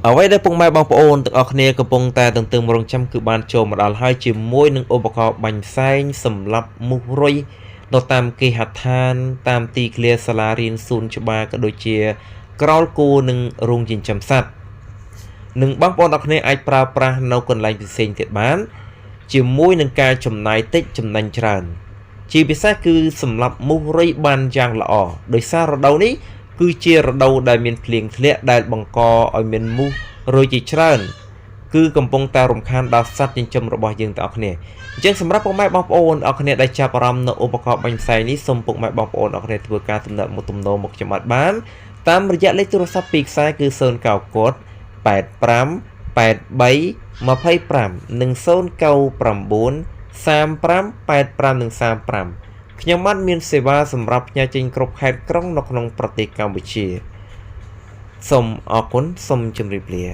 អ្វីដែលពុកម៉ែបងប្អូនទាំងអស់គ្នាកំពុងតែទន្ទឹងរង់ចាំគឺបានចូលមកដល់ហើយជាមួយនឹងឧបករណ៍បាញ់ផ្សែងសម្រាប់មូសរុយនៅតាមគេហដ្ឋានតាមទីធ្លាសាលារៀនសួនច្បារក៏ដូចជាក្រោលគោនិងរោងចិញ្ចឹមសត្វនិងបងប្អូនទាំងអស់គ្នាអាចប្រើប្រាស់នៅកន្លែងផ្សេងទៀតបានជាមួយនឹងការចំណាយតិចចំណេញច្រើនជាពិសេសគឺសម្រាប់មូសរុយបានយ៉ាងល្អដោយសាររដូវនេះគឺជារដូវដែលមានភ្លៀងធ្លាក់ដែលបង្កឲ្យមានមូសរុយជាច្រើនគឺកំពុងតែរំខានដល់សត្វចិញ្ចឹមរបស់យើងទាំងអស់គ្នាអញ្ចឹងសម្រាប់ពុកម៉ែបងប្អូនអរគ្នាដែលចាប់អារម្មណ៍នៅឧបករណ៍បាញ់ផ្សែងនេះសូមពុកម៉ែបងប្អូនអរគ្នាធ្វើការទំនាក់ទំនងមកខ្ញុំបានតាមរយៈលេខទូរស័ព្ទពីខ្សែគឺ090 85 83 25និង099 35 85និង35ខ្ញុំបានមានសេវាសម្រាប់ផ្ញើចេញគ្រប់ខេត្តក្រុងនៅក្នុងប្រទេសកម្ពុជាសូមអរគុណសូមជម្រាបលា